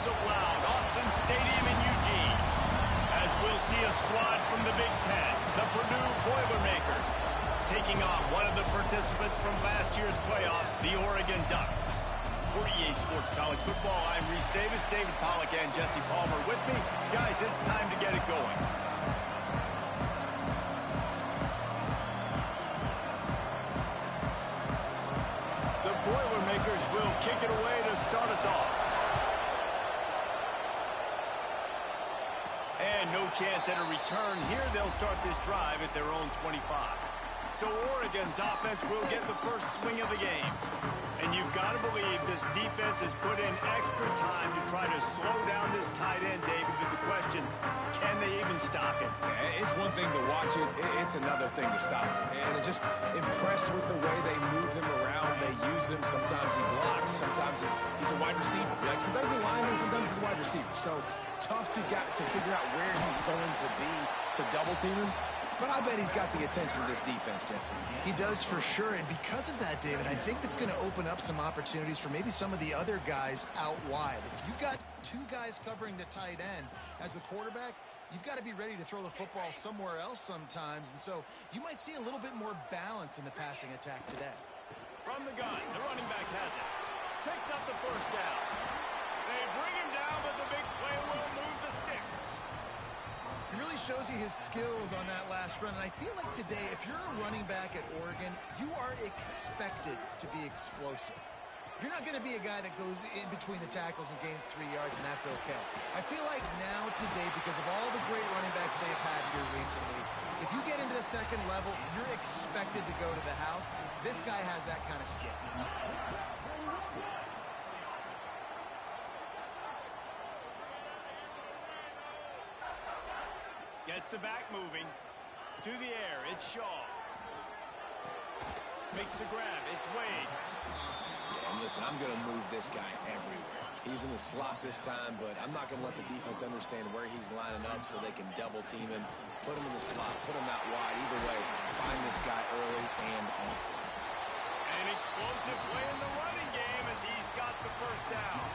so loud. Autzen Stadium in Eugene. As we'll see a squad from the Big Ten, the Purdue Boilermakers, taking on one of the participants from last year's playoff, the Oregon Ducks. For EA Sports College Football, I'm Reese Davis, David Pollack, and Jesse Palmer with me. Guys, it's time to get it going. The Boilermakers will kick it away to start us off. And no chance at a return here. They'll start this drive at their own 25. So Oregon's offense will get the first swing of the game. And you've got to believe this defense has put in extra time to try to slow down this tight end, David. But the question, can they even stop him? Yeah, it's one thing to watch it. It's another thing to stop him. And I'm just impressed with the way they move him around. They use him. Sometimes he blocks. Sometimes he's a wide receiver. Like sometimes he's a lineman. Sometimes he's a wide receiver. So tough to figure out where he's going to be to double team him. But I bet he's got the attention of this defense, Jesse. He does for sure, and because of that, David, I think it's going to open up some opportunities for maybe some of the other guys out wide. If you've got two guys covering the tight end as the quarterback, you've got to be ready to throw the football somewhere else sometimes, and so you might see a little bit more balance in the passing attack today. From the gun, the running back has it. Picks up the first down. They bring him down, but the big play will move the sticks. He really shows you his skills on that last run, and I feel like today, if you're a running back at Oregon, you are expected to be explosive. You're not going to be a guy that goes in between the tackles and gains 3 yards, and that's okay. I feel like now today, because of all the great running backs they've had here recently, if you get into the second level, you're expected to go to the house. This guy has that kind of skill. Gets the back moving. To the air, it's Shaw. Makes the grab, it's Wade. Yeah, and listen, I'm going to move this guy everywhere. He's in the slot this time, but I'm not going to let the defense understand where he's lining up so they can double team him, put him in the slot, put him out wide. Either way, find this guy early and often. An explosive play in the running game as he's got the first down.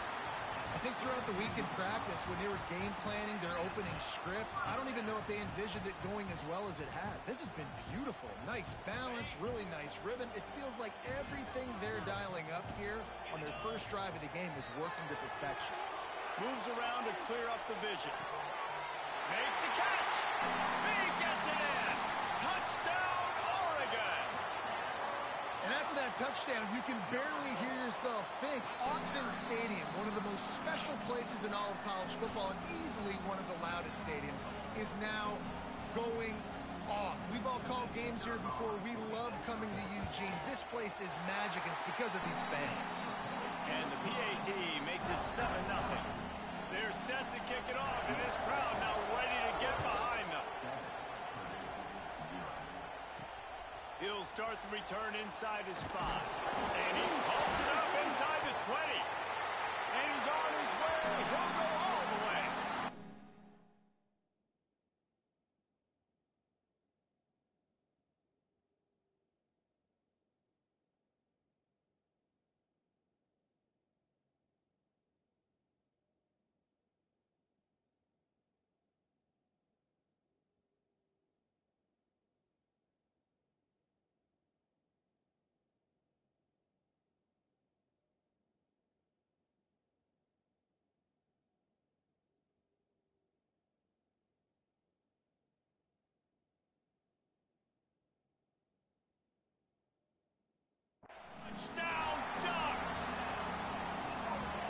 I think throughout the week in practice, when they were game planning their opening script, I don't even know if they envisioned it going as well as it has. This has been beautiful. Nice balance, really nice rhythm. It feels like everything they're dialing up here on their first drive of the game is working to perfection. Moves around to clear up the vision. Makes the catch. He gets it in. Touchdown, Oregon. And after that touchdown, you can barely hear yourself think. Autzen Stadium, one of the most special places in all of college football and easily one of the loudest stadiums, is now going off. We've all called games here before. We love coming to Eugene. This place is magic, and it's because of these fans. And the PAT makes it 7-0. They're set to kick it off, and this crowd now ready to get behind them. He'll start the return inside his 5. And he pumps it up inside the 20. And he's on his way. He'll go all the way. Touchdown, Ducks!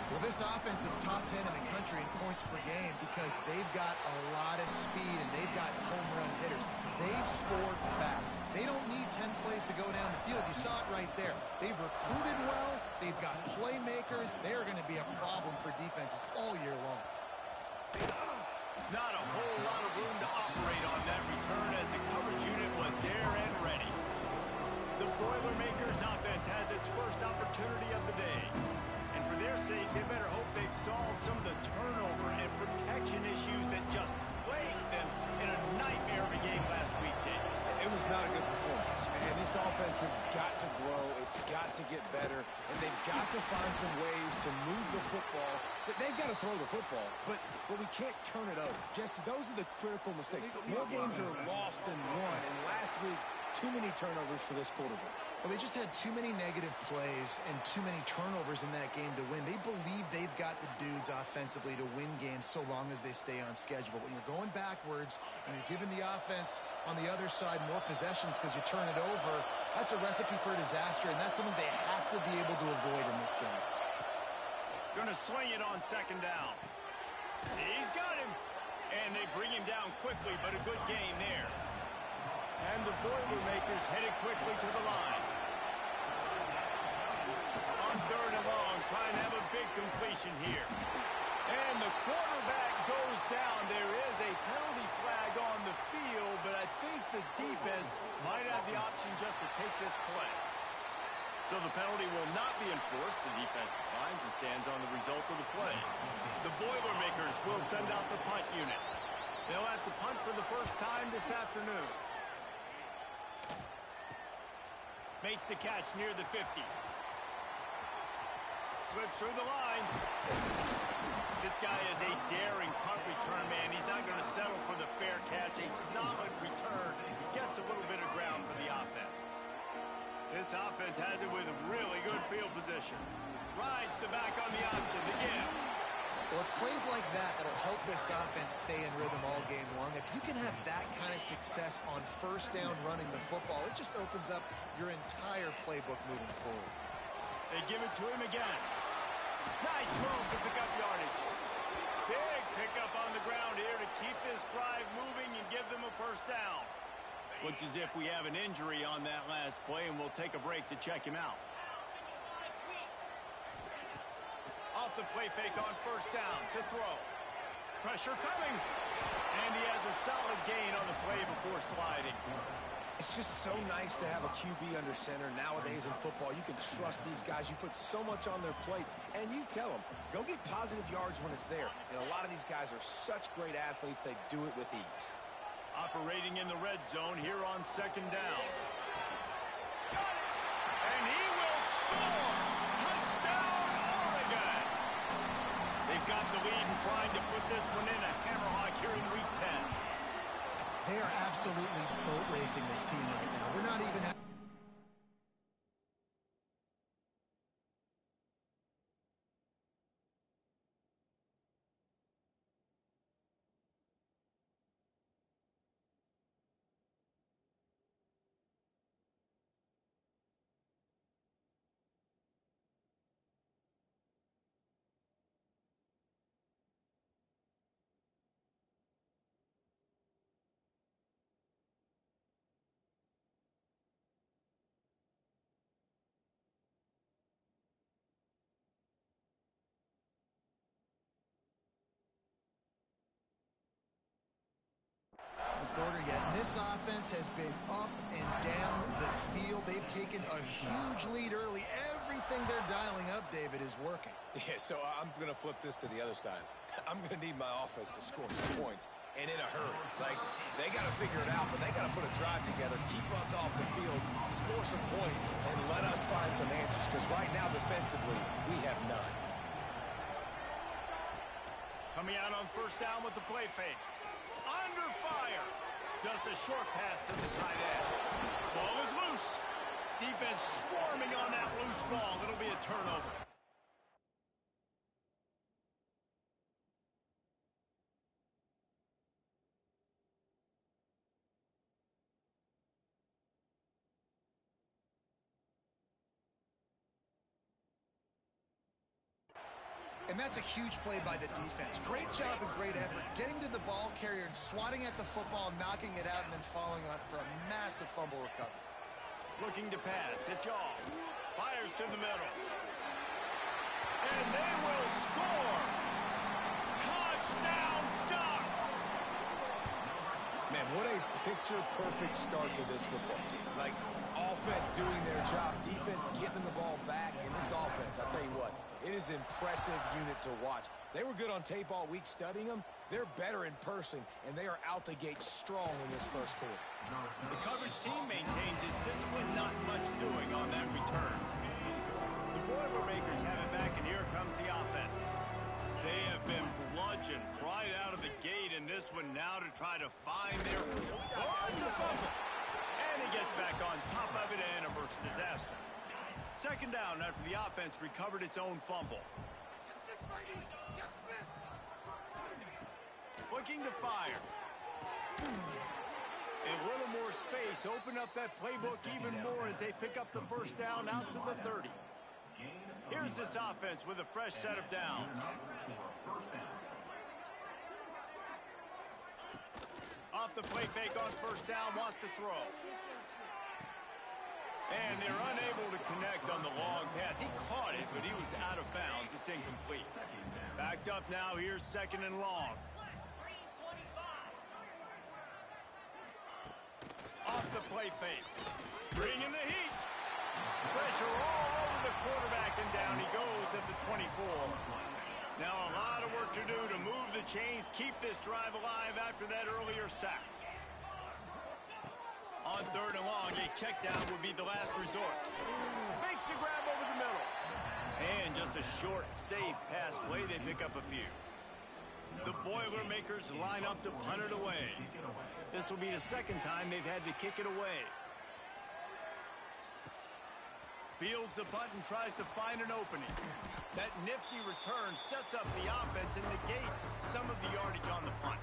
Well, this offense is top 10 in the country in points per game because they've got a lot of speed and they've got home run hitters. They score fast. They don't need 10 plays to go down the field. You saw it right there. They've recruited well. They've got playmakers. They're going to be a problem for defenses all year long. Not a whole lot of room to operate on that return as the coverage unit was there and ready. The Boilermakers offense has its first opportunity of the day. And for their sake, they better hope they've solved some of the turnover and protection issues that just plagued them in a nightmare of a game last week, Dave. It was not a good performance. And this offense has got to grow. It's got to get better. And they've got to find some ways to move the football. They've got to throw the football, but we can't turn it over. Jesse, those are the critical mistakes. More games are lost than won. And last week, too many turnovers for this quarterback. Well, they just had too many negative plays and too many turnovers in that game to win. They believe they've got the dudes offensively to win games so long as they stay on schedule. But when you're going backwards and you're giving the offense on the other side more possessions because you turn it over, that's a recipe for disaster, and that's something they have to be able to avoid in this game. Going to swing it on second down. He's got him. And they bring him down quickly, but a good gain there. And the Boilermakers headed quickly to the line. On third and long, trying to have a big completion here. And the quarterback goes down. There is a penalty flag on the field, but I think the defense might have the option just to take this play. So the penalty will not be enforced. The defense declines and stands on the result of the play. The Boilermakers will send out the punt unit. They'll have to punt for the first time this afternoon. Makes the catch near the 50. Slips through the line. This guy is a daring punt return man. He's not going to settle for the fair catch. A solid return. Gets a little bit of ground for the offense. This offense has it with really good field position. Rides the back on the option to give. Well, it's plays like that that'll help this offense stay in rhythm all game long. If you can have that kind of success on first down running the football, it just opens up your entire playbook moving forward. They give it to him again. Nice move to pick up yardage. Big pickup on the ground here to keep this drive moving and give them a first down. Looks as if we have an injury on that last play, and we'll take a break to check him out. Off the play fake on first down to throw. Pressure coming. And he has a solid gain on the play before sliding. It's just so nice to have a QB under center. Nowadays in football, you can trust these guys. You put so much on their plate, and you tell them, go get positive yards when it's there. And a lot of these guys are such great athletes, they do it with ease. Operating in the red zone here on second down. And he will score! Touchdown, Oregon! They've got the lead and trying to put this one in a hammerlock here in week 10. They are absolutely boat racing this team right now. We're not even at quarter yet. And this offense has been up and down the field. They've taken a huge lead early. Everything they're dialing up, David, is working. Yeah, so I'm going to flip this to the other side. I'm going to need my offense to score some points, and in a hurry. Like, they got to figure it out, but they got to put a drive together, keep us off the field, score some points, and let us find some answers, because right now, defensively, we have none. Coming out on first down with the play fake. Under fire. Just a short pass to the tight end. Ball is loose. Defense swarming on that loose ball. It'll be a turnover. And that's a huge play by the defense. Great job and great effort getting to the ball carrier and swatting at the football, knocking it out, and then falling on it for a massive fumble recovery. Looking to pass. It's y'all. Fires to the middle. And they will score. Touchdown, Ducks! Man, what a picture-perfect start to this football game. Like, offense doing their job, defense getting the ball back, and this offense, I'll tell you what, it is an impressive unit to watch. They were good on tape all week studying them. They're better in person, and they are out the gate strong in this first quarter. The coverage team maintains its discipline, not much doing on that return. The Boilermakers have it back, and here comes the offense. They have been bludgeoned right out of the gate in this one now to try to find their... Oh, it's a fumble! And he gets back on top of it and averts disaster. Second down after the offense recovered its own fumble. Looking to fire. A little more space. Open up that playbook even more as they pick up the first down out to the 30. Here's this offense with a fresh set of downs. Off the play fake on first down, wants to throw. And they're unable to connect on the long pass. He caught it, but he was out of bounds. It's incomplete. Backed up now. Here's second and long. Off the play fake. Bringing the heat. Pressure all over the quarterback, and down he goes at the 24. Now a lot of work to do to move the chains, keep this drive alive after that earlier sack. On third and long, a check down would be the last resort. Makes the grab over the middle. And just a short, safe pass play, they pick up a few. The Boilermakers line up to punt it away. This will be the second time they've had to kick it away. Fields the punt and tries to find an opening. That nifty return sets up the offense and negates some of the yardage on the punt.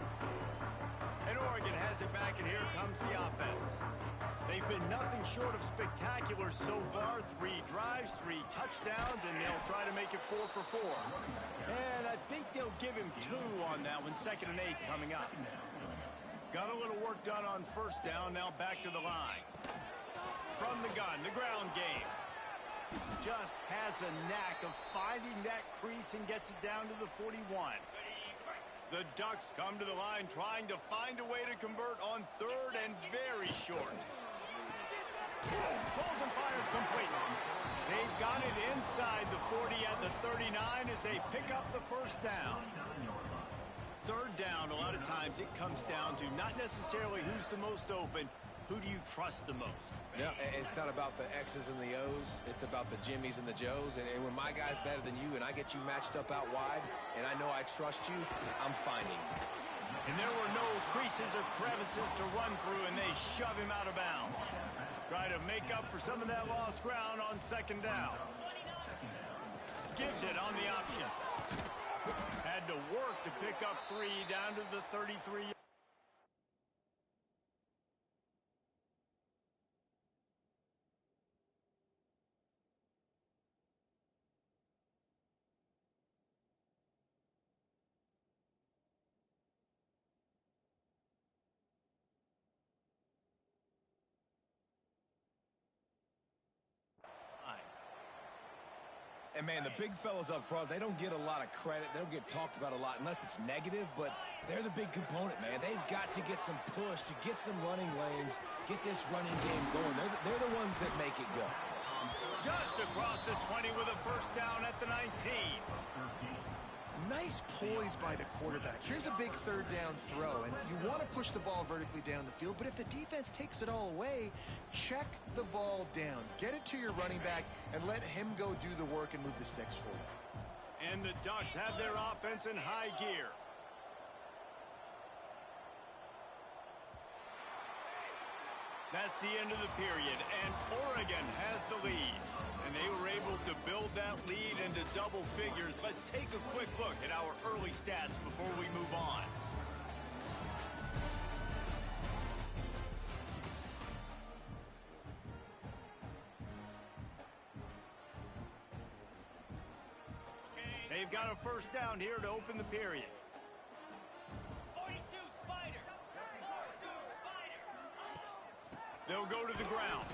And Oregon has it back, and here comes the offense. They've been nothing short of spectacular so far. 3 drives, 3 touchdowns, and they'll try to make it 4 for 4. And I think they'll give him 2 on that one. 2nd and 8 coming up. Got a little work done on first down. Now back to the line. From the gun, the ground game. Just has a knack of finding that crease and gets it down to the 41. The Ducks come to the line trying to find a way to convert on third and very short. Pulls and fires complete. They've got it inside the 40 at the 39 as they pick up the first down. Third down, a lot of times it comes down to not necessarily who's the most open, who do you trust the most? Yeah, it's not about the X's and the O's. It's about the Jimmys and the Joes. And when my guy's better than you and I get you matched up out wide and I know I trust you, I'm finding you. And there were no creases or crevices to run through, and they shove him out of bounds. Try to make up for some of that lost ground on second down. Gives it on the option. Had to work to pick up 3 down to the 33. And, man, the big fellas up front, they don't get a lot of credit. They don't get talked about a lot unless it's negative, but they're the big component, man. They've got to get some push, to get some running lanes, get this running game going. They're the ones that make it go. Just across the 20 with a first down at the 19. Nice poise by the quarterback. Here's a big third down throw, and you want to push the ball vertically down the field, but if the defense takes it all away, check the ball down. Get it to your running back and let him go do the work and move the sticks forward. And the Ducks have their offense in high gear. That's the end of the period, and Oregon has the lead. And they were able to build that lead into double figures. Let's take a quick look at our early stats before we move on. They've got a first down here to open the period. 42 Spider. 42 Spider. They'll go to the ground.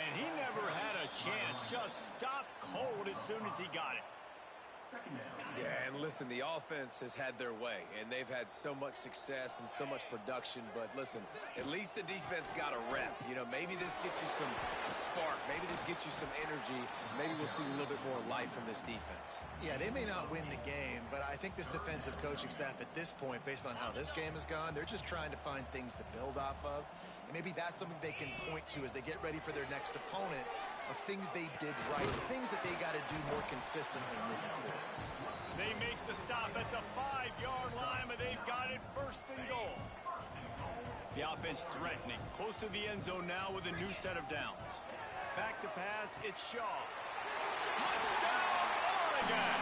And he never had a chance. Just stopped cold as soon as he got it. Yeah, and listen, the offense has had their way, and they've had so much success and so much production. But listen, at least the defense got a rep. You know, maybe this gets you a spark. Maybe this gets you some energy. Maybe we'll see a little bit more life from this defense. Yeah, they may not win the game, but I think this defensive coaching staff at this point, based on how this game has gone, they're just trying to find things to build off of. And maybe that's something they can point to as they get ready for their next opponent, of things they did right, things that they got to do more consistently moving forward. They make the stop at the 5-yard line, but they've got it first and goal. The offense threatening, close to the end zone now with a new set of downs. Back to pass, it's Shaw. Touchdown, Oregon!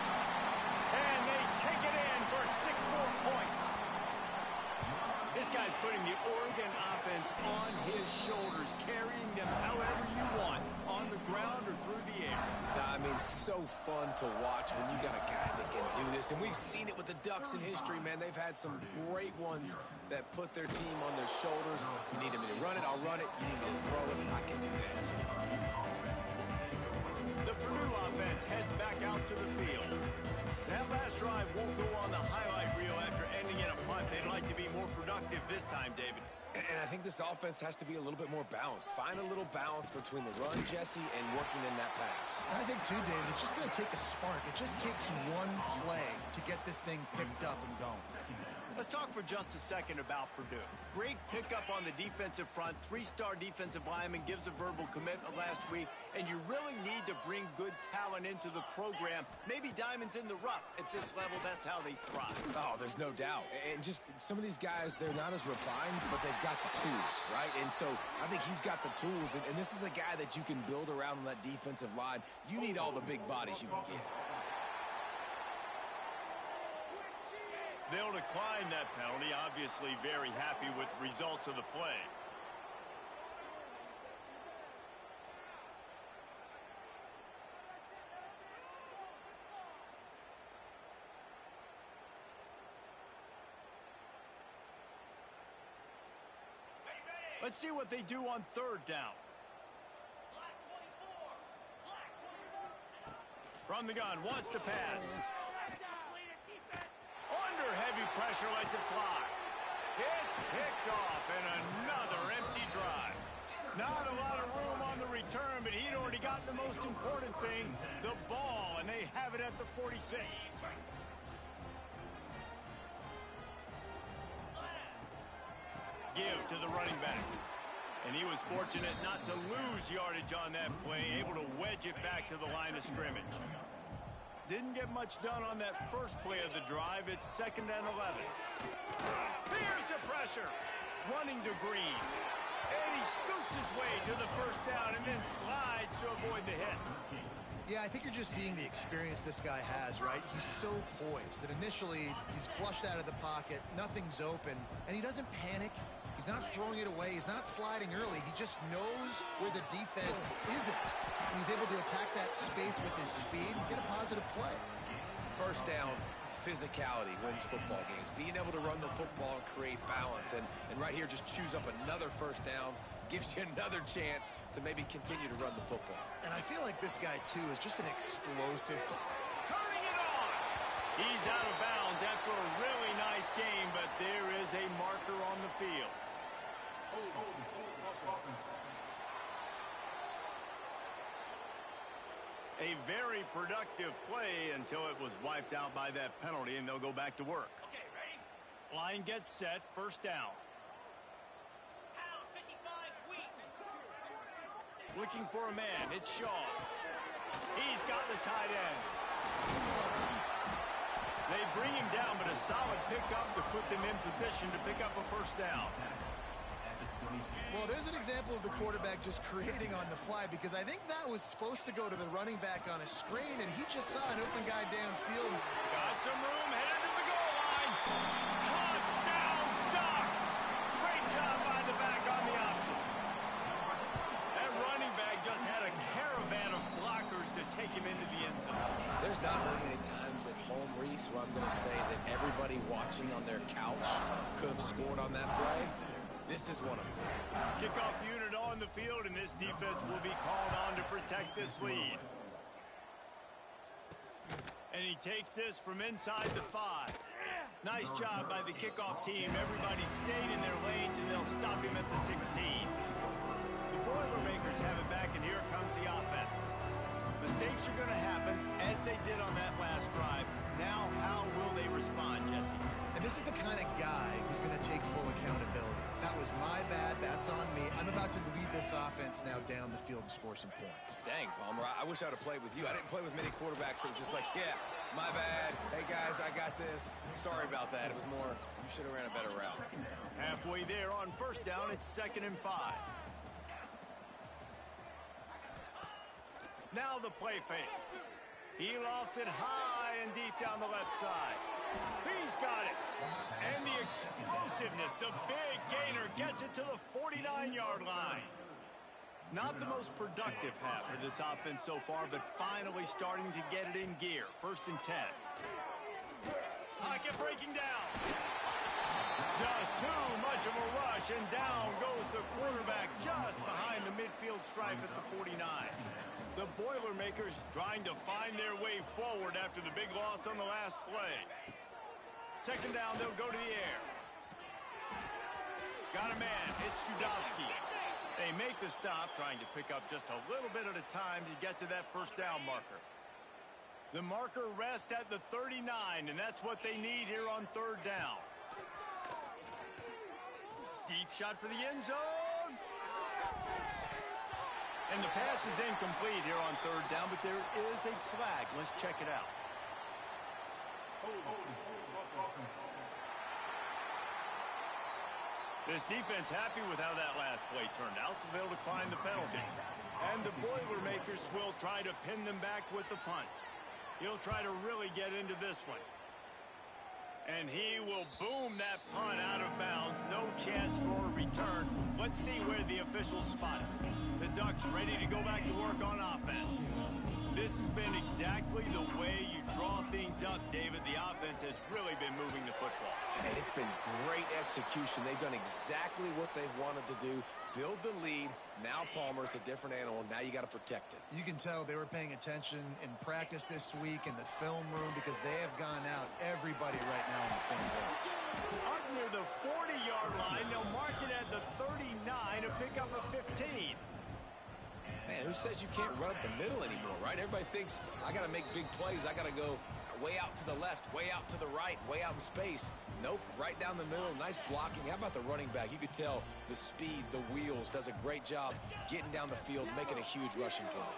And they take it in for 6 more points. This guy's putting the Oregon offense on his shoulders, carrying them however you want, on the ground or through the air. I mean, so fun to watch when you got a guy that can do this. And we've seen it with the Ducks in history, man. They've had some great ones that put their team on their shoulders. If you need me to run it, I'll run it. You need me to throw it, I can do that too. The Purdue offense heads back out to the field. That last drive won't go on the highlight reel after ending in a punt. They'd like to be more productive this time, David. And I think this offense has to be a little bit more balanced. Find a little balance between the run, Jesse, and working in that pass. And I think, too, David, it's just going to take a spark. It just takes one play to get this thing picked up and going. Let's talk for just a second about Purdue. Great pickup on the defensive front. 3-star defensive lineman gives a verbal commitment last week, and you really need to bring good talent into the program. Maybe diamonds in the rough at this level. That's how they thrive. Oh, there's no doubt. And just some of these guys, they're not as refined, but they've got the tools, right? And so I think he's got the tools, and this is a guy that you can build around on that defensive line. You need all the big bodies you can get. They'll decline that penalty, obviously very happy with the results of the play. Let's see what they do on 3rd down. From the gun, wants to pass. Under heavy pressure, lets it fly. It's picked off, and another empty drive. Not a lot of room on the return, but he'd already got the most important thing, the ball, and they have it at the 46. Give to the running back. And he was fortunate not to lose yardage on that play, able to wedge it back to the line of scrimmage. Didn't get much done on that first play of the drive. It's 2nd and 11. Fears the pressure. Running to Green. And he scoots his way to the 1st down and then slides to avoid the hit. Yeah, I think you're just seeing the experience this guy has, right? He's so poised that initially he's flushed out of the pocket, nothing's open, and he doesn't panic. He's not throwing it away. He's not sliding early. He just knows where the defense isn't. And he's able to attack that space with his speed and get a positive play. 1st down, physicality wins football games. Being able to run the football and create balance. And right here, just choose up another 1st down. Gives you another chance to maybe continue to run the football. And I feel like this guy, too, is just an explosive. Turning it on. He's out of bounds after a really nice game, but there is a marker on the field. A very productive play until it was wiped out by that penalty, and they'll go back to work. Okay, ready? Line gets set, 1st down. Pound 55 weeks. Looking for a man, it's Shaw. He's got the tight end. They bring him down, but a solid pickup to put them in position to pick up a 1st down. Well, there's an example of the quarterback just creating on the fly, because I think that was supposed to go to the running back on a screen, and he just saw an open guy downfield. Got some room, headed to the goal line. Touchdown, Ducks! Great job by the back on the option. That running back just had a caravan of blockers to take him into the end zone. There's not very many times at home, Reese, where I'm going to say that everybody watching on their couch could have scored on that play. This is one of them. Kickoff unit on the field, and this defense will be called on to protect this lead. And he takes this from inside the 5. Nice job by the kickoff team. Everybody stayed in their lanes, and they'll stop him at the 16. The Boilermakers have it back, and here comes the offense. Mistakes are going to happen, as they did on that last drive. Now, how will they respond, Jesse? And this is the kind of guy who's going to take full accountability. That was my bad. That's on me. I'm about to lead this offense now down the field and score some points. Dang, Palmer, I wish I would have played with you. I didn't play with many quarterbacks that were just like, yeah, my bad. Hey, guys, I got this. Sorry about that. It was more, you should have ran a better route. Halfway there on first down, it's 2nd and 5. Now the play fake. He lofts it high and deep down the left side. He's got it. And the explosiveness, the big gainer gets it to the 49-yard line. Not the most productive half for this offense so far, but finally starting to get it in gear. 1st and 10. Pocket breaking down. Just too much of a rush, and down goes the quarterback just behind the midfield stripe at the 49. The Boilermakers trying to find their way forward after the big loss on the last play. 2nd down, they'll go to the air. Got a man, it's Judowski. They make the stop, trying to pick up just a little bit at a time to get to that 1st down marker. The marker rests at the 39, and that's what they need here on 3rd down. Deep shot for the end zone. And the pass is incomplete here on 3rd down, but there is a flag. Let's check it out. This defense happy with how that last play turned out, so they'll decline the penalty. And the Boilermakers will try to pin them back with the punt. He'll try to really get into this one. And he will boom that punt out of bounds. No chance for a return. Let's see where the officials spot it. The Ducks ready to go back to work on offense. This has been exactly the way you draw things up, David. The offense has really been moving the football. And it's been great execution. They've done exactly what they've wanted to do. Build the lead. Now Palmer's a different animal. Now you got to protect it. You can tell they were paying attention in practice this week in the film room because they have gone out, everybody right now in the same way. Up near the 40-yard line, they'll mark it at the 39 to pick up a 15. Man, who says you can't run up the middle anymore, right? Everybody thinks, I got to make big plays. I got to go way out to the left, way out to the right, way out in space. Nope, right down the middle. Nice blocking. How about the running back? You could tell the speed, the wheels, does a great job getting down the field, making a huge rushing play.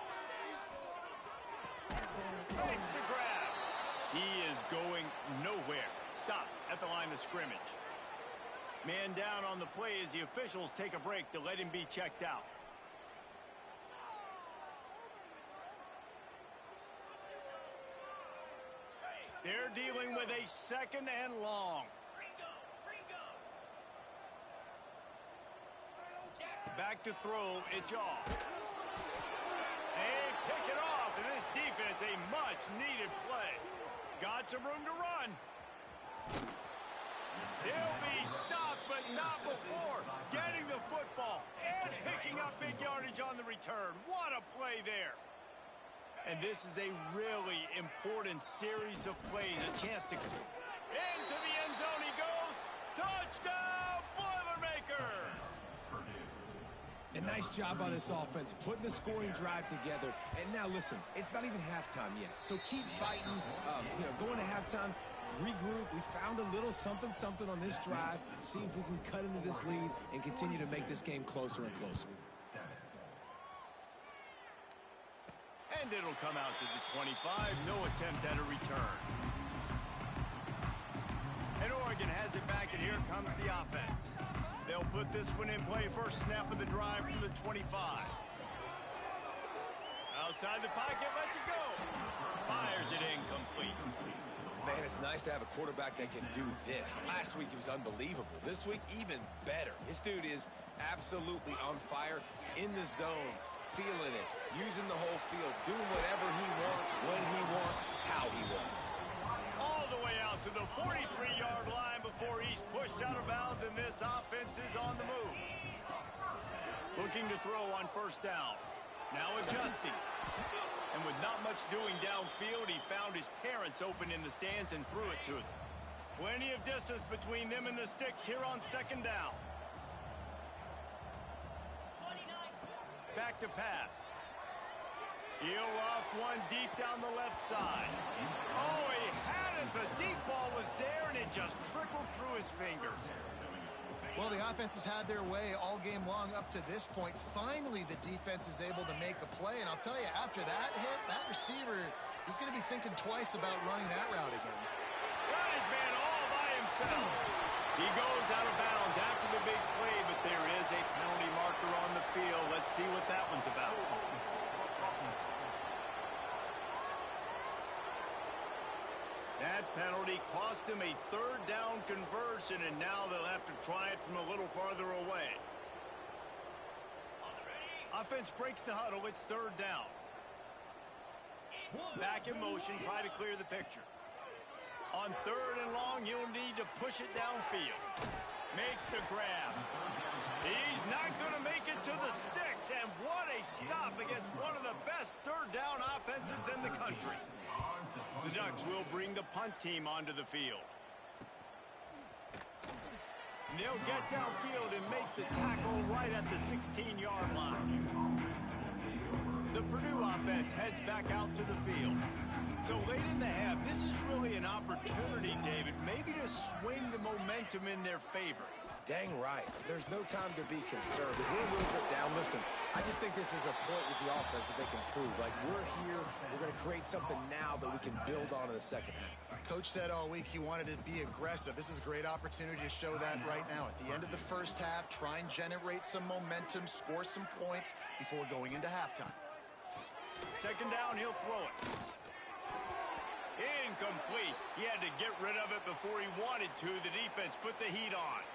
Takes the grab. He is going nowhere. Stop at the line of scrimmage. Man down on the play as the officials take a break to let him be checked out. They're dealing with a 2nd and long. Back to throw, it's off. They pick it off, and this defense, a much-needed play. Got some room to run. He'll be stopped, but not before getting the football and picking up big yardage on the return. What a play there. And this is a really important series of plays. A chance to... Into the end zone he goes. Touchdown, Boilermakers! A nice job by this offense, putting the scoring drive together. And now, listen, it's not even halftime yet. So keep fighting, going to halftime, regroup. We found a little something on this drive. See if we can cut into this lead and continue to make this game closer and closer. And it'll come out to the 25. No attempt at a return. And Oregon has it back, and here comes the offense. They'll put this one in play. First snap of the drive from the 25. Outside the pocket, lets it go. Fires it incomplete. Man, it's nice to have a quarterback that can do this. Last week, he was unbelievable. This week, even better. This dude is absolutely on fire, in the zone, feeling it, using the whole field, doing whatever he wants, when he wants, how he wants. All the way out to the 43-yard line before he's pushed out of bounds, and this offense is on the move. Looking to throw on 1st down. Now adjusting. And with not much doing downfield, he found his parents open in the stands and threw it to them. Plenty of distance between them and the sticks here on second down. 29. Back to pass. He'll loft one deep down the left side. Oh, he had it. The deep ball was there, and it just trickled through his fingers. Well, the offense has had their way all game long up to this point. Finally, the defense is able to make a play. And I'll tell you, after that hit, that receiver is going to be thinking twice about running that route again. Got his man all by himself. He goes out of bounds after the big play, but there is a penalty marker on the field. Let's see what that one's about. That penalty cost them a third down conversion, and now they'll have to try it from a little farther away. Offense breaks the huddle. It's third down. Back in motion, try to clear the picture. On third and long, he'll need to push it downfield. Makes the grab. He's not going to make it to the sticks, and what a stop against one of the best third down offenses in the country. The Ducks will bring the punt team onto the field. And they'll get downfield and make the tackle right at the 16-yard line. The Purdue offense heads back out to the field. So late in the half, this is really an opportunity, David, maybe to swing the momentum in their favor. Dang right. There's no time to be concerned. If we're a little bit down, listen, I just think this is a point with the offense that they can prove. Like, we're here, we're going to create something now that we can build on in the second half. Coach said all week he wanted to be aggressive. This is a great opportunity to show that right now. At the end of the first half, try and generate some momentum, score some points before going into halftime. Second down, he'll throw it. Incomplete. He had to get rid of it before he wanted to. The defense put the heat on.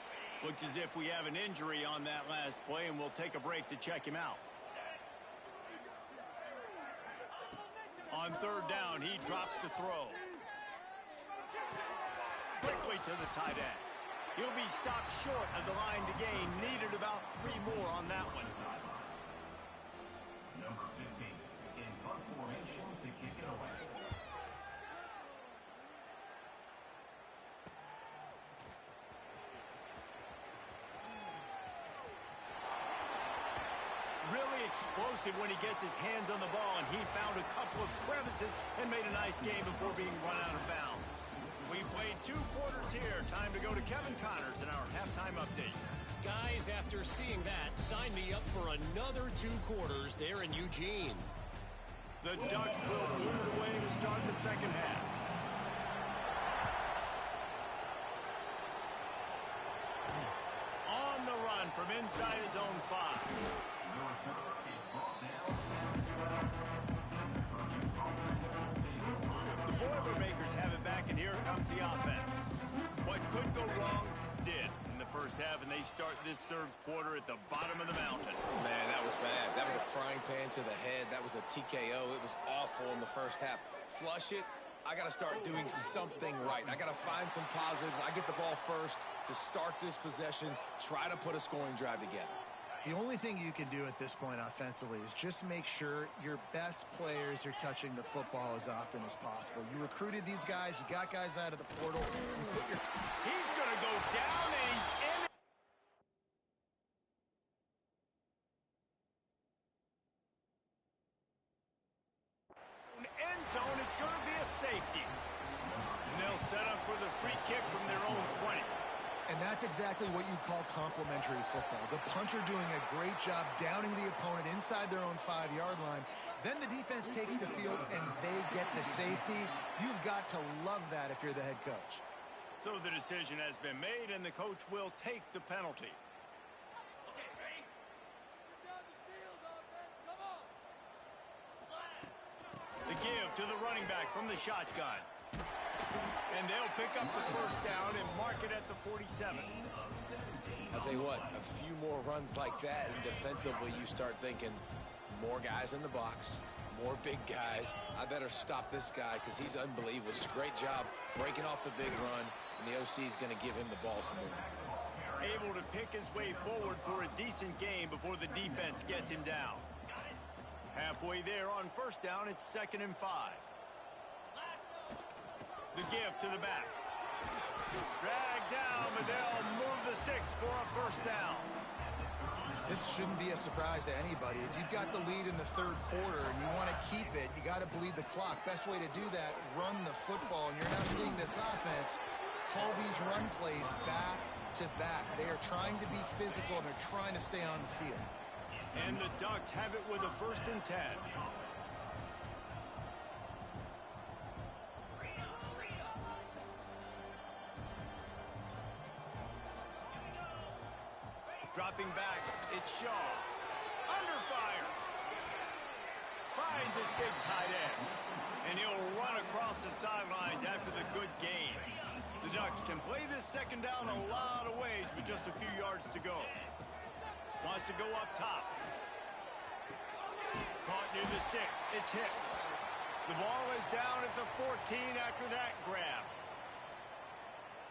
Looks as if we have an injury on that last play, and we'll take a break to check him out. On third down, he drops to throw. Quickly to the tight end. He'll be stopped short of the line to gain. Needed about 3 more on that one. Number 15 in punt formation to kick it away. Really explosive when he gets his hands on the ball, and he found a couple of crevices and made a nice game before being run out of bounds. We played 2 quarters here. Time to go to Kevin Connors in our halftime update. Guys, after seeing that, sign me up for another 2 quarters there in Eugene. The Ducks will move it away to start the second half. On the run from inside his own 5. The Boilermakers have it back, and here comes the offense. What could go wrong did in the first half, and they start this third quarter at the bottom of the mountain. Man, that was bad. That was a frying pan to the head. That was a TKO. It was awful in the first half. Flush it. I got to start doing something right. I got to find some positives. I get the ball first to start this possession, try to put a scoring drive together. The only thing you can do at this point offensively is just make sure your best players are touching the football as often as possible. You recruited these guys. You got guys out of the portal. You put your... He's going to go down, and he's in it. End zone, it's going to be a safety. And they'll set up for the free kick from their own 20. And that's exactly what you call complementary football. The punter doing a great job downing the opponent inside their own 5-yard line. Then the defense takes the field and they get the safety. You've got to love that if you're the head coach. So the decision has been made, and the coach will take the penalty. Okay, ready? Down the field, offense. Come on. Slide. The give to the running back from the shotgun. And they'll pick up the first down and mark it at the 47. I'll tell you what, a few more runs like that, and defensively you start thinking, more guys in the box, more big guys. I better stop this guy because he's unbelievable. Just a great job breaking off the big run, and the OC is going to give him the ball some more. Able to pick his way forward for a decent game before the defense gets him down. Half Halfway there on first down, it's 2nd and 5. The give to the back. Drag down, but they'll move the sticks for a first down. This shouldn't be a surprise to anybody. If you've got the lead in the third quarter and you want to keep it, you got to bleed the clock. Best way to do that, run the football. And you're now seeing this offense call these run plays back to back. They are trying to be physical, and they're trying to stay on the field. And the Ducks have it with a 1st and 10. Dropping back, it's Shaw. Under fire. Finds his big tight end. And he'll run across the sidelines after the good gain. The Ducks can play this 2nd down a lot of ways with just a few yards to go. Wants to go up top. Caught near the sticks. It's Hicks. The ball is down at the 14 after that grab.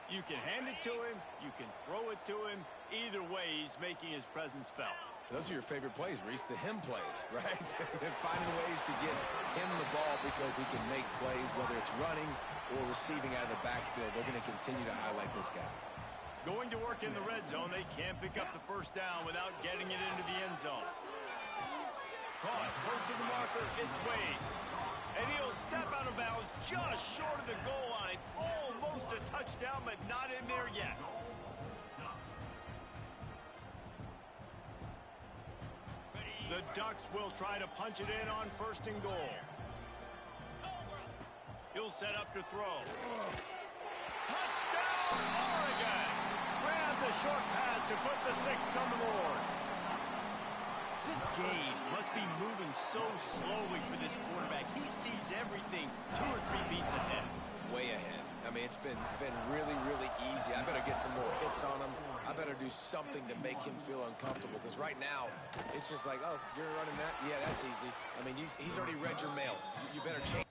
You can hand it to him. You can throw it to him. Either way, he's making his presence felt. Those are your favorite plays, Reese, the him plays, right? Finding ways to get him the ball because he can make plays, whether it's running or receiving out of the backfield. They're going to continue to highlight this guy. Going to work in the red zone, they can't pick up the first down without getting it into the end zone. Caught, close to the marker, it's Wade. And he'll step out of bounds just short of the goal line. Almost a touchdown, but not in there yet. The Ducks will try to punch it in on 1st and goal. He'll set up to throw. Touchdown, Oregon! Grab the short pass to put the 6 on the board. This game must be moving so slowly for this quarterback. He sees everything 2 or 3 beats ahead. Way ahead. I mean, it's been really, really easy. I better get some more hits on him. I better do something to make him feel uncomfortable, because right now it's just like, oh, you're running that? Yeah, that's easy. I mean, he's already read your mail. You better change.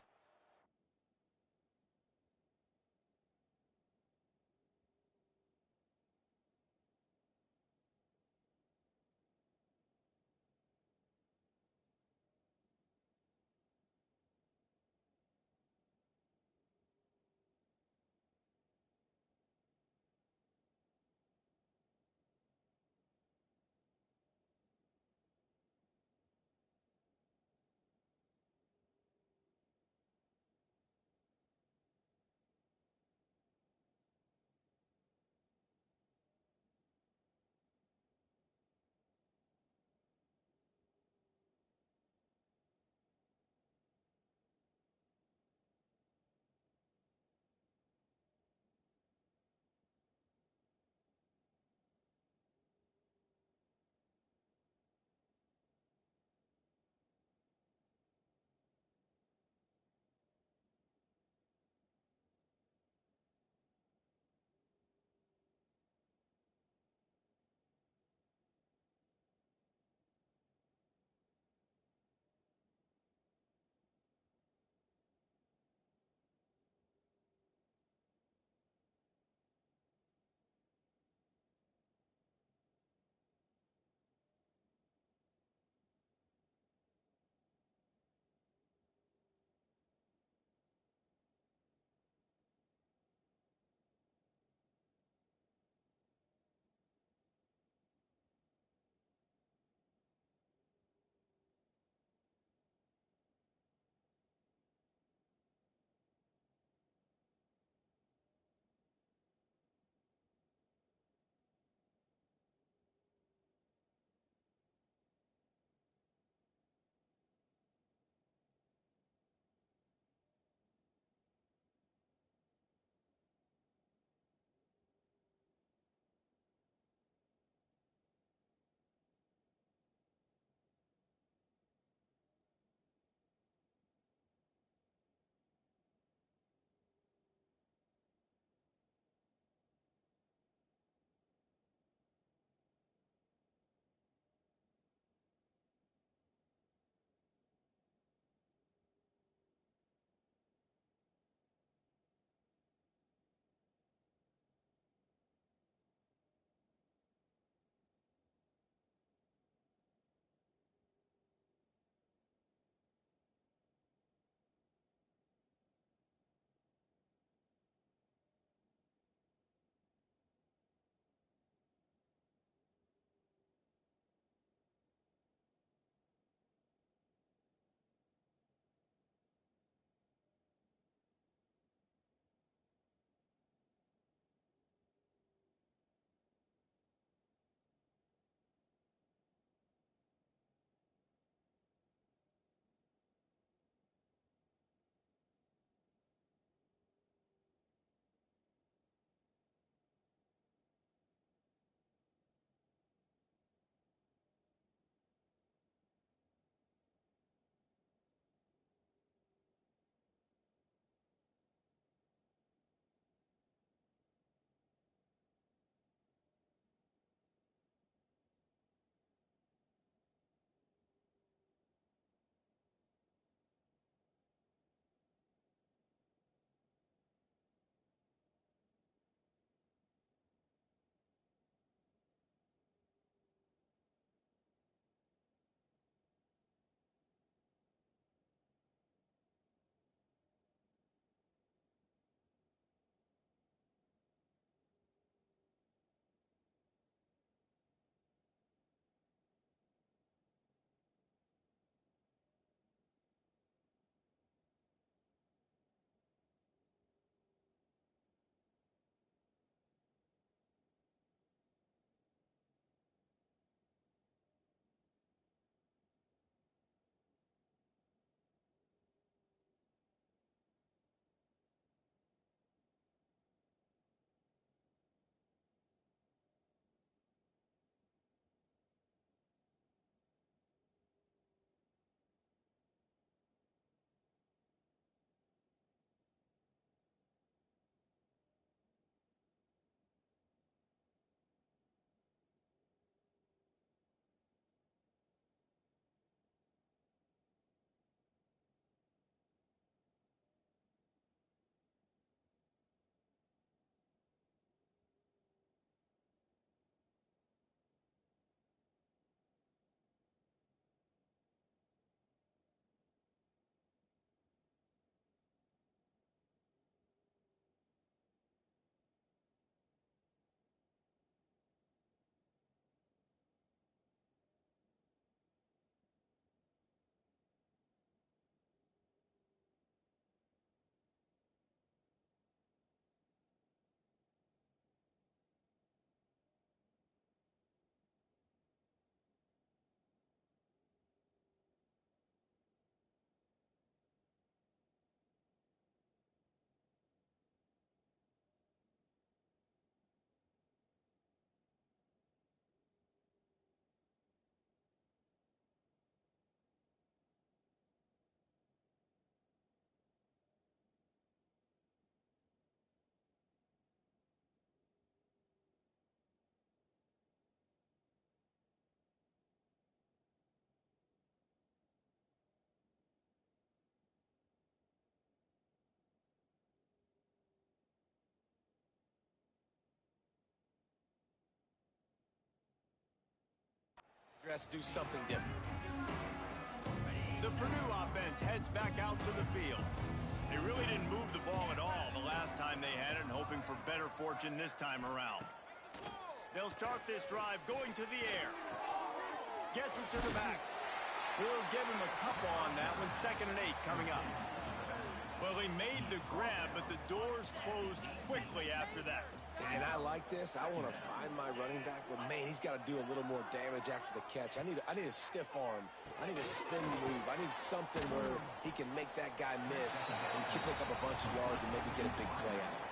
has to do something different. The Purdue offense heads back out to the field. They really didn't move the ball at all the last time they had it, hoping for better fortune this time around. They'll start this drive going to the air. Gets it to the back. We'll give him a couple on that one. 2nd and 8 coming up. Well, he made the grab, but the doors closed quickly after that. And I like this. I want to find my running back, but man, he's got to do a little more damage after the catch. I need a stiff arm. I need a spin move. I need something where he can make that guy miss and pick up a bunch of yards and maybe get a big play out of it.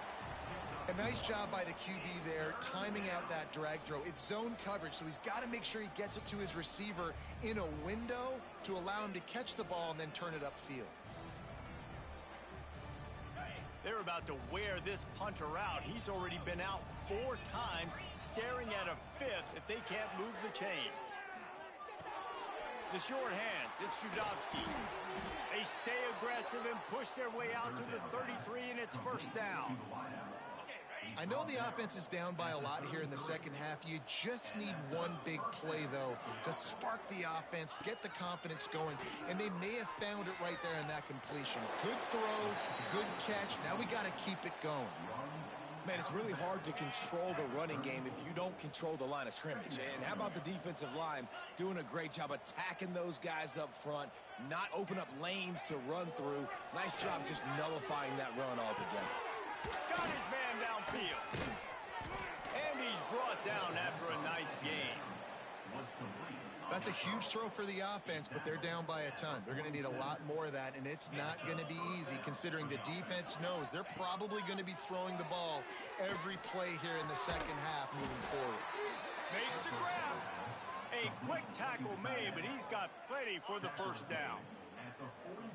A nice job by the QB there, timing out that drag throw. It's zone coverage, so he's got to make sure he gets it to his receiver in a window to allow him to catch the ball and then turn it upfield. They're about to wear this punter out. He's already been out 4 times, staring at a 5th if they can't move the chains. The short hands, it's Judovsky. They stay aggressive and push their way out to the 33, and it's 1st down. I know the offense is down by a lot here in the second half. You just need one big play, though, to spark the offense, get the confidence going, and they may have found it right there in that completion. Good throw, good catch. Now we got to keep it going. Man, it's really hard to control the running game if you don't control the line of scrimmage. And how about the defensive line doing a great job attacking those guys up front, not open up lanes to run through. Nice job just nullifying that run altogether. Got his man downfield. And he's brought down after a nice game. That's a huge throw for the offense, but they're down by a ton. They're going to need a lot more of that, and it's not going to be easy considering the defense knows they're probably going to be throwing the ball every play here in the second half moving forward. Makes the grab. A quick tackle made, but he's got plenty for the 1st down.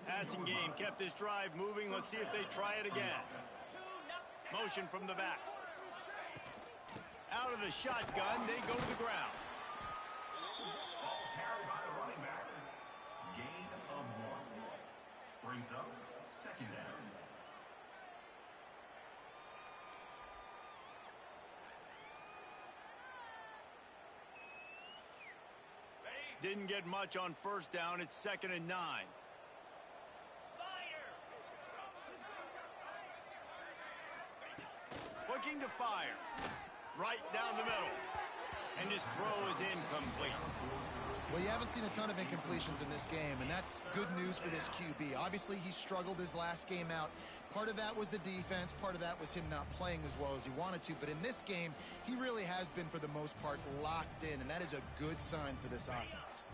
Passing game kept this drive moving. Let's see if they try it again. Motion from the back. Out of the shotgun, they go to the ground. Ball carried by the running back. Gain of 1. Brings up 2nd down. Didn't get much on 1st down. It's 2nd and 9. Looking to fire. Right down the middle. And his throw is incomplete. Well, you haven't seen a ton of incompletions in this game, and that's good news for this QB. Obviously, he struggled his last game out. Part of that was the defense. Part of that was him not playing as well as he wanted to. But in this game, he really has been, for the most part, locked in, and that is a good sign for this offense.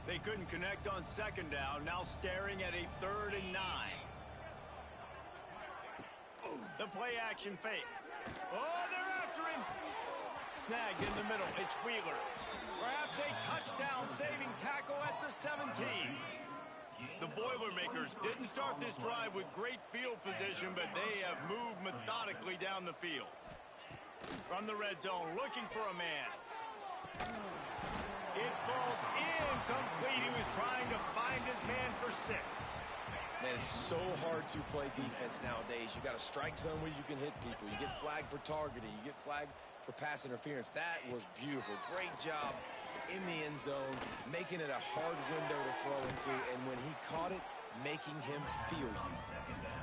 They couldn't connect on 2nd down. Now staring at a 3rd and 9. The play action fake. Oh, they're after him. Snagged in the middle. It's Wheeler. Perhaps a touchdown-saving tackle at the 17. The Boilermakers didn't start this drive with great field position, but they have moved methodically down the field. From the red zone, looking for a man. It falls incomplete. He was trying to find his man for 6. Man, it's so hard to play defense nowadays. You got a strike zone where you can hit people. You get flagged for targeting. You get flagged for pass interference. That was beautiful. Great job in the end zone, making it a hard window to throw into, and when he caught it, making him feel you.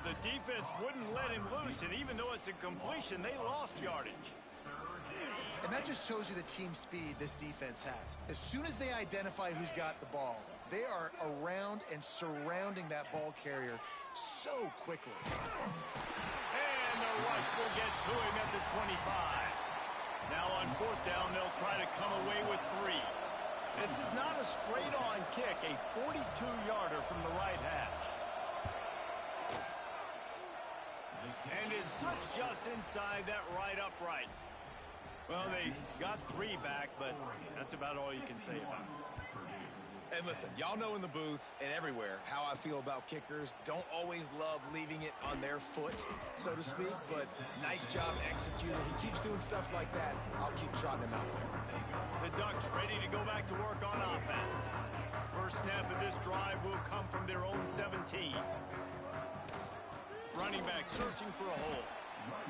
The defense wouldn't let him loose, and even though it's a completion, they lost yardage. And that just shows you the team speed this defense has. As soon as they identify who's got the ball, they are around and surrounding that ball carrier so quickly. And the rush will get to him at the 25. Now on 4th down, they'll try to come away with 3. This is not a straight-on kick, a 42-yarder from the right hash. And is slips just inside that right upright. Well, they got 3 back, but that's about all you can say about it. And listen, y'all know in the booth and everywhere how I feel about kickers. Don't always love leaving it on their foot, so to speak, but nice job executing. He keeps doing stuff like that. I'll keep trotting him out there. The Ducks ready to go back to work on offense. First snap of this drive will come from their own 17. Running back searching for a hole.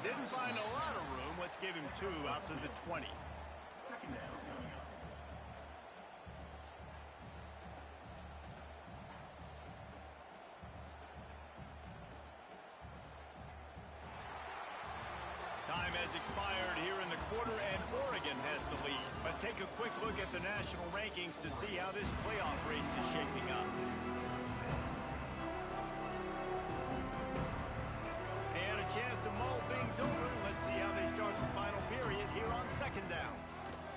Didn't find a lot of room. Let's give him 2 out to the 20. quarter, and Oregon has the lead. Let's take a quick look at the national rankings to see how this playoff race is shaping up. And a chance to mull things over. Let's see how they start the final period here on second down.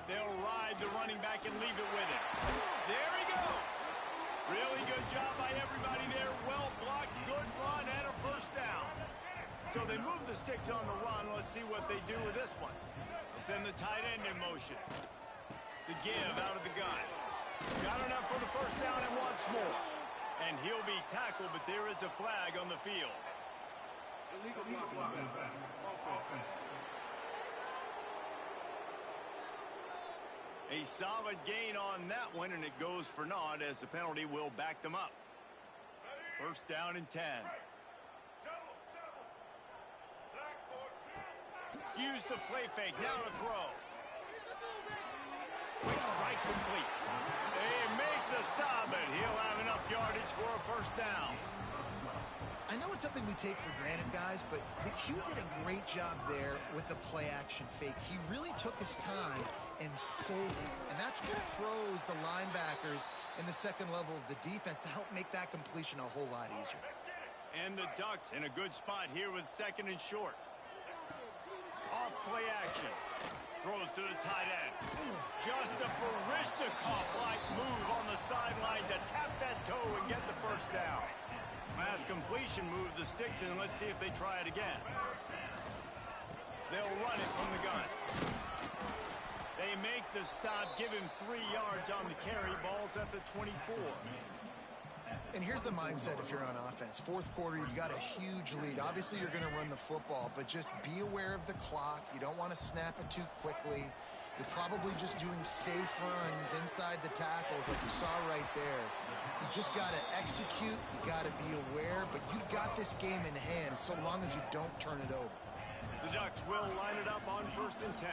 They'll ride the running back and leave it with him. There he goes. Really good job by everybody there. Well blocked, good run, and a first down. So they move the sticks on the run. Let's see what they do with this one. They send the tight end in motion. The give out of the gun. Got enough for the first down and wants more. And he'll be tackled, but there is a flag on the field. Illegal block. A solid gain on that one, and it goes for naught as the penalty will back them up. First down and 10. Use the play fake, now to throw. Quick strike complete. They make the stop, and he'll have enough yardage for a first down. I know it's something we take for granted, guys, but the Q did a great job there with the play-action fake. He really took his time and sold it, and that's what froze the linebackers in the second level of the defense to help make that completion a whole lot easier. And the Ducks in a good spot here with second and short. Off play action. Throws to the tight end. Just a Baryshnikov-like move on the sideline to tap that toe and get the first down. Last completion moved the sticks in. Let's see if they try it again. They'll run it from the gun. They make the stop, give him 3 yards on the carry. Ball's at the 24. And here's the mindset if you're on offense. Fourth quarter, you've got a huge lead. Obviously, you're going to run the football, but just be aware of the clock. You don't want to snap it too quickly. You're probably just doing safe runs inside the tackles like you saw right there. You just got to execute. You got to be aware, but you've got this game in hand so long as you don't turn it over. The Ducks will line it up on first and 10.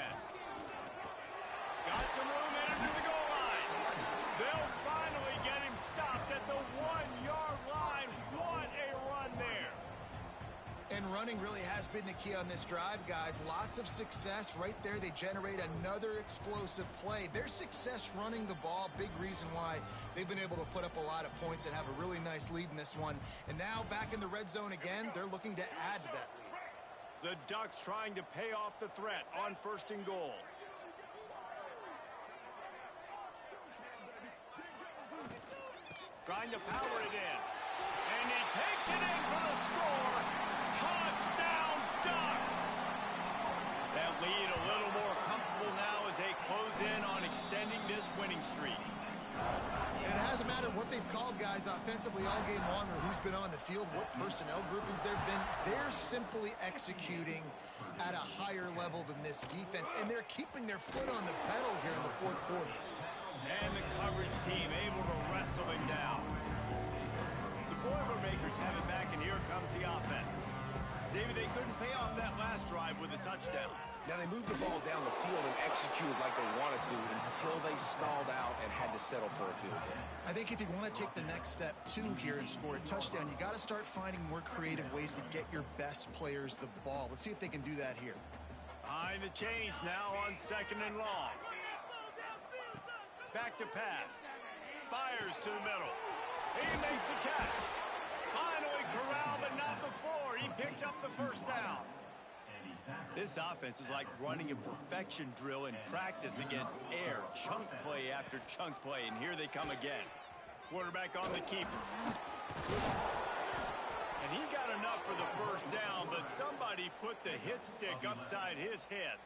Got some room headed to the goal line. They'll finally get him stopped at the 1-yard line. What a run there. And running really has been the key on this drive, guys. Lots of success right there. They generate another explosive play. Their success running the ball, big reason why they've been able to put up a lot of points and have a really nice lead in this one. And now back in the red zone again, they're looking to add to that lead. The Ducks trying to pay off the threat on first and goal. Trying to power it in. And he takes it in for the score. Touchdown, Ducks! That lead a little more comfortable now as they close in on extending this winning streak. And it hasn't mattered what they've called, guys, offensively all game long or who's been on the field, what personnel groupings there have been. They're simply executing at a higher level than this defense, and they're keeping their foot on the pedal here in the fourth quarter. And the coverage team able to wrestle him down. The Boilermakers have it back, and here comes the offense. David, they couldn't pay off that last drive with a touchdown. Now, they moved the ball down the field and executed like they wanted to until they stalled out and had to settle for a field goal. I think if you want to take the next step, too, here and score a touchdown, you got to start finding more creative ways to get your best players the ball. Let's see if they can do that here. Behind the chains now on second and long. Back to pass. Fires to the middle. He makes the catch. Finally corralled, but not before. He picked up the first down. This offense is like running a perfection drill in practice against air. Chunk play after chunk play, and here they come again. Quarterback on the keeper. And he got enough for the first down, but somebody put the hit stick upside his head.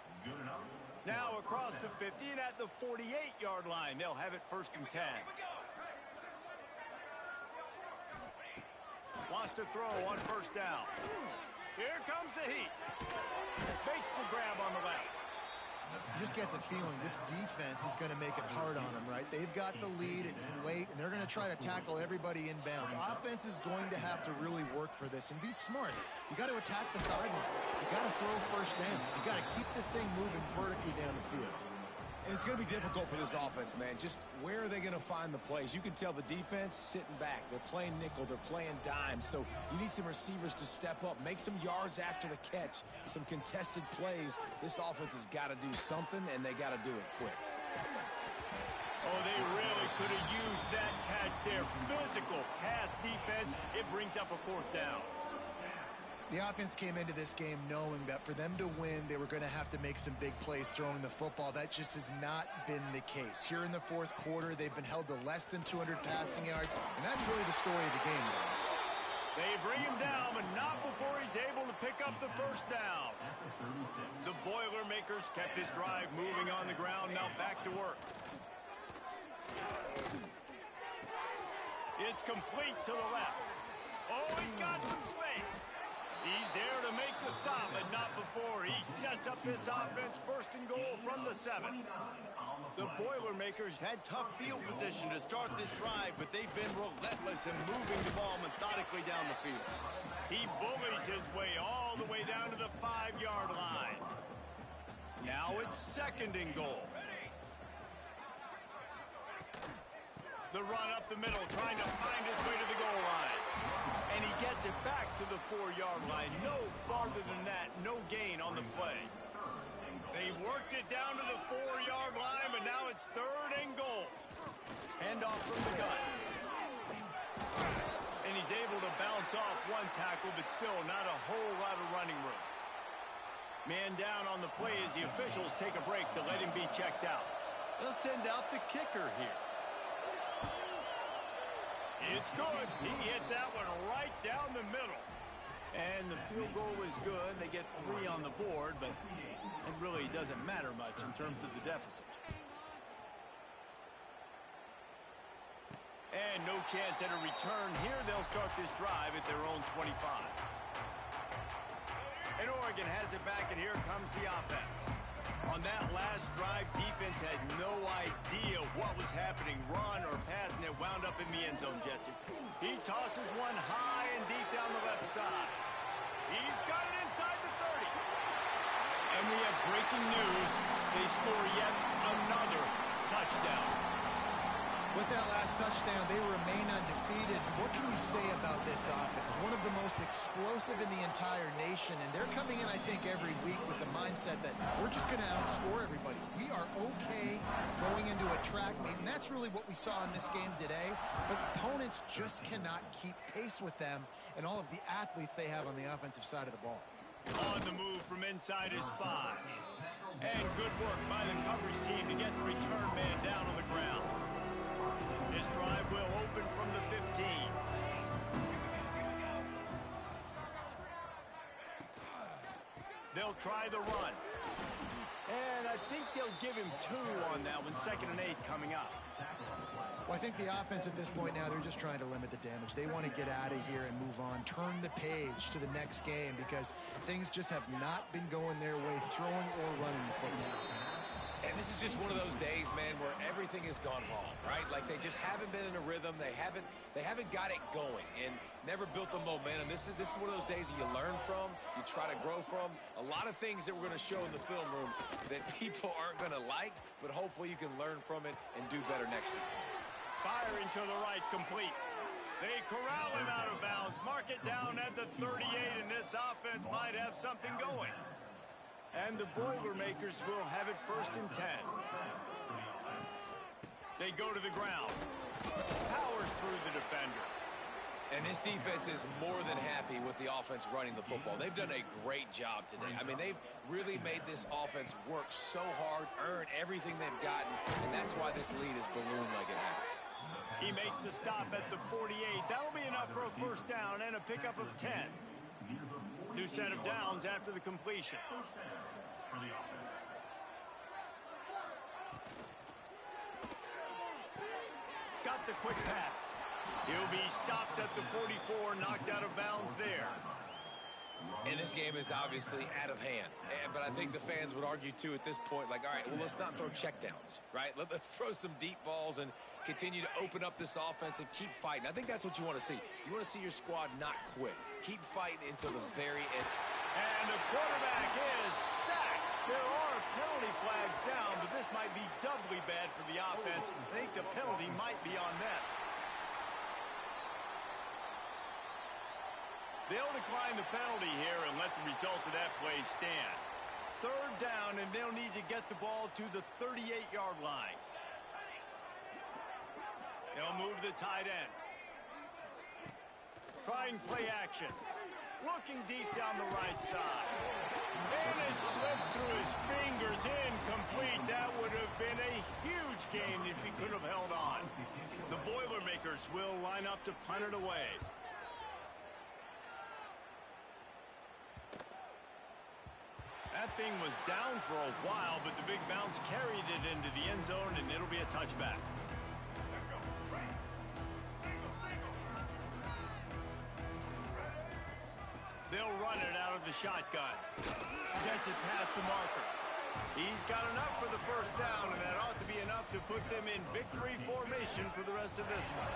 Now across the 50 and at the 48-yard line, they'll have it first and 10. Wants to throw on first down. Here comes the heat. Makes the grab on the left. You just get the feeling this defense is going to make it hard on them, right? They've got the lead. It's late, and they're going to try to tackle everybody inbounds. Offense is going to have to really work for this and be smart. You got to attack the sidelines. You got to throw first downs. You got to keep this thing moving vertically down the field. And it's going to be difficult for this offense, man. Just where are they going to find the plays? You can tell the defense sitting back. They're playing nickel. They're playing dime. So you need some receivers to step up, make some yards after the catch, some contested plays. This offense has got to do something, and they got to do it quick. Oh, they really could have used that catch there. Physical pass defense. It brings up a fourth down. The offense came into this game knowing that for them to win, they were going to have to make some big plays throwing the football. That just has not been the case. Here in the fourth quarter, they've been held to less than 200 passing yards, and that's really the story of the game, guys. They bring him down, but not before he's able to pick up the first down. The Boilermakers kept this drive moving on the ground. Now back to work. It's complete to the left. Oh, he's got some space. He's there to make the stop, but not before he sets up this offense. First and goal from the 7. The Boilermakers had tough field position to start this drive, but they've been relentless in moving the ball methodically down the field. He bullies his way all the way down to the 5-yard line. Now it's second and goal. The run up the middle, trying to find his way to the goal line. And he gets it back to the 4-yard line. No farther than that, no gain on the play. They worked it down to the 4-yard line, but now it's third and goal. Handoff from the gun. And he's able to bounce off one tackle, but still not a whole lot of running room. Man down on the play as the officials take a break to let him be checked out. They'll send out the kicker here. It's good. He hit that one right down the middle. And the field goal is good. They get 3 on the board, but it really doesn't matter much in terms of the deficit. And no chance at a return here. They'll start this drive at their own 25. And Oregon has it back, and here comes the offense. On that last drive, defense had no idea what was happening, run or pass, and it wound up in the end zone, Jesse. He tosses one high and deep down the left side. He's got it inside the 30. And we have breaking news. They score yet another touchdown. With that last touchdown, they remain undefeated. What can you say about this offense? One of the most explosive in the entire nation, and they're coming in, I think, every week with the mindset that we're just going to outscore everybody. We are okay going into a track meet, and that's really what we saw in this game today. But opponents just cannot keep pace with them and all of the athletes they have on the offensive side of the ball. On the move from inside his 5. And good work by the coverage team to get the return man down on the ground. This drive will open from the 15. They'll try the run. And I think they'll give him 2 on that one. 2nd and 8 coming up. Well, I think the offense at this point now, they're just trying to limit the damage. They want to get out of here and move on, turn the page to the next game because things just have not been going their way, throwing or running the football. And this is just one of those days, man, where everything has gone wrong, right? Like they just haven't been in a rhythm. They haven't got it going and never built the momentum. This is one of those days that you learn from, you try to grow from. A lot of things that we're going to show in the film room that people aren't going to like, but hopefully you can learn from it and do better next time. Firing to the right, complete. They corral him out of bounds, mark it down at the 38, and this offense might have something going. And the Boilermakers will have it 1st and 10. They go to the ground. Powers through the defender. And this defense is more than happy with the offense running the football. They've done a great job today. I mean, they've really made this offense work so hard, earn everything they've gotten, and that's why this lead has ballooned like it has. He makes the stop at the 48. That'll be enough for a 1st down and a pickup of 10. New set of downs after the completion. Got the quick pass. He'll be stopped at the 44, knocked out of bounds there. And this game is obviously out of hand. But I think the fans would argue, too, at this point, like, all right, well, let's not throw checkdowns, right? Let's throw some deep balls and continue to open up this offense and keep fighting. I think that's what you want to see. You want to see your squad not quit. Keep fighting until the very end. And the quarterback is sacked. There are penalty flags down, but this might be doubly bad for the offense. I think the penalty might be on net. They'll decline the penalty here and let the result of that play stand. Third down, and they'll need to get the ball to the 38-yard line. They'll move the tight end. Trying play action. Looking deep down the right side. And it slips through his fingers, incomplete. That would have been a huge gain if he could have held on. The Boilermakers will line up to punt it away. That thing was down for a while, but the big bounce carried it into the end zone, and it'll be a touchback. They'll run it out of the shotgun. Gets it past the marker. He's got enough for the first down, and that ought to be enough to put them in victory formation for the rest of this one.